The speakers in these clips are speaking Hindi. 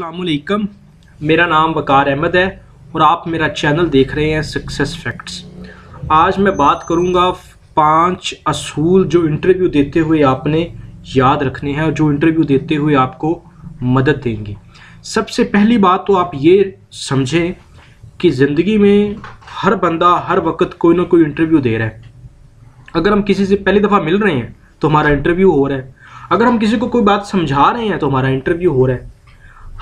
अस्सलामुअलैकुम, मेरा नाम वकार अहमद है और आप मेरा चैनल देख रहे हैं सक्सेस फैक्ट्स। आज मैं बात करूंगा 5 असूल जो इंटरव्यू देते हुए आपने याद रखने हैं और जो इंटरव्यू देते हुए आपको मदद देंगे। सबसे पहली बात तो आप ये समझें कि ज़िंदगी में हर बंदा हर वक्त कोई ना कोई इंटरव्यू दे रहा है। अगर हम किसी से पहली दफ़ा मिल रहे हैं तो हमारा इंटरव्यू हो रहा है, अगर हम किसी को कोई बात समझा रहे हैं तो हमारा इंटरव्यू हो रहा है।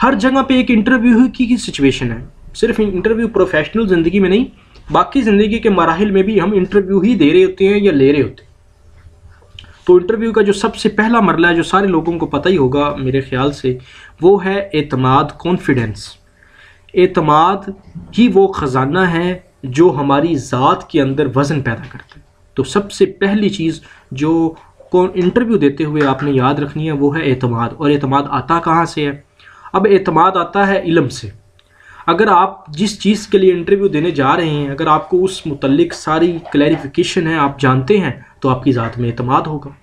हर जगह पे एक इंटरव्यू की सिचुएशन है। सिर्फ इंटरव्यू प्रोफेशनल ज़िंदगी में नहीं, बाकी ज़िंदगी के मराहिल में भी हम इंटरव्यू ही दे रहे होते हैं या ले रहे होते हैं। तो इंटरव्यू का जो सबसे पहला मरला है, जो सारे लोगों को पता ही होगा मेरे ख्याल से, वो है एतमाद, कॉन्फिडेंस। एतमाद ही वो ख़जाना है जो हमारी ज़ात के अंदर वज़न पैदा करता है। तो सबसे पहली चीज़ जो इंटरव्यू देते हुए आपने याद रखनी है वो है एतमाद। और एतमाद आता कहाँ से है? अब एतमाद आता है इल्म से। अगर आप जिस चीज़ के लिए इंटरव्यू देने जा रहे हैं, अगर आपको उस मुतल्लिक सारी क्लैरिफिकेशन है, आप जानते हैं, तो आपकी ज़ात में एतमाद होगा।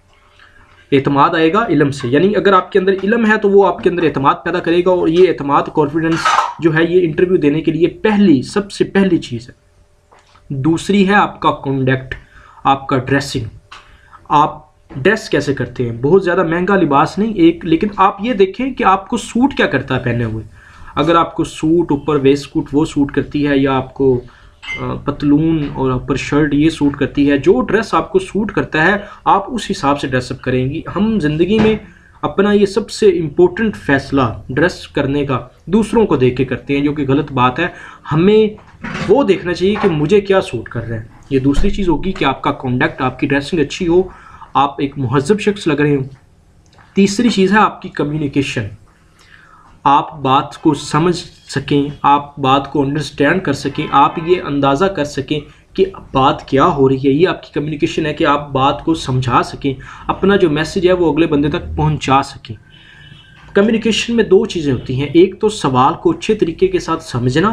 एतमाद आएगा इल्म से, यानी अगर आपके अंदर इल्म है तो वो आपके अंदर एतमाद पैदा करेगा। और ये एतमाद, कॉन्फिडेंस जो है, ये इंटरव्यू देने के लिए सबसे पहली चीज़ है। दूसरी है आपका कॉन्डक्ट, आपका ड्रेसिंग। आप ड्रेस कैसे करते हैं? बहुत ज़्यादा महंगा लिबास नहीं, लेकिन आप ये देखें कि आपको सूट क्या करता है पहने हुए। अगर आपको सूट, ऊपर वेस्ट कोट वो सूट करती है, या आपको पतलून और ऊपर शर्ट ये सूट करती है, जो ड्रेस आपको सूट करता है आप उस हिसाब से ड्रेसअप करेंगी। हम जिंदगी में अपना ये सबसे इम्पोर्टेंट फैसला ड्रेस करने का दूसरों को देख के करते हैं, जो कि गलत बात है। हमें वो देखना चाहिए कि मुझे क्या सूट कर रहा है। ये दूसरी चीज़ होगी कि आपका कॉन्डक्ट, आपकी ड्रेसिंग अच्छी हो, आप एक मुहज़्ज़ब शख्स लग रहे हो। तीसरी चीज़ है आपकी कम्युनिकेशन। आप बात को समझ सकें, आप बात को अंडरस्टैंड कर सकें, आप ये अंदाज़ा कर सकें कि बात क्या हो रही है। ये आपकी कम्युनिकेशन है कि आप बात को समझा सकें, अपना जो मैसेज है वो अगले बंदे तक पहुंचा सकें। कम्युनिकेशन में 2 चीज़ें होती हैं, एक तो सवाल को अच्छे तरीके के साथ समझना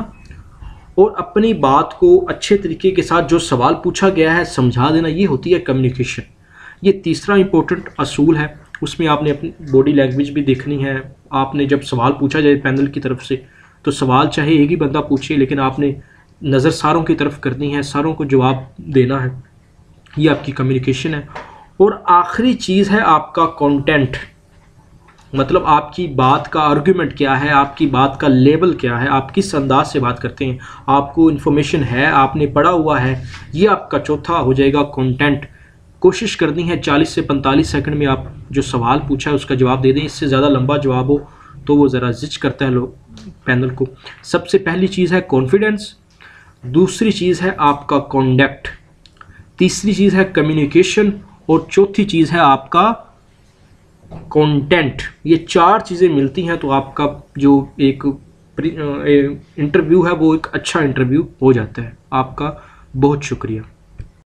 और अपनी बात को अच्छे तरीके के साथ जो सवाल पूछा गया है समझा देना, ये होती है कम्युनिकेशन। ये तीसरा इम्पोर्टेंट असूल है। उसमें आपने अपनी बॉडी लैंग्वेज भी देखनी है। आपने जब सवाल पूछा जाए पैनल की तरफ से, तो सवाल चाहे एक ही बंदा पूछे, लेकिन आपने नज़र सारों की तरफ करनी है, सारों को जवाब देना है। ये आपकी कम्युनिकेशन है। और आखिरी चीज़ है आपका कंटेंट, मतलब आपकी बात का आर्गुमेंट क्या है, आपकी बात का लेवल क्या है, आप किस अंदाज से बात करते हैं, आपको इन्फॉर्मेशन है, आपने पढ़ा हुआ है। ये आपका चौथा हो जाएगा कंटेंट। कोशिश करनी है 40 से 45 सेकंड में आप जो सवाल पूछा है उसका जवाब दे दें। इससे ज़्यादा लंबा जवाब हो तो वो ज़रा जिच करता है लोग पैनल को। सबसे पहली चीज़ है कॉन्फिडेंस, दूसरी चीज़ है आपका कॉन्डक्ट, तीसरी चीज़ है कम्युनिकेशन और चौथी चीज़ है आपका कंटेंट। ये 4 चीज़ें मिलती हैं तो आपका जो एक इंटरव्यू है वो एक अच्छा इंटरव्यू हो जाता है। आपका बहुत शुक्रिया।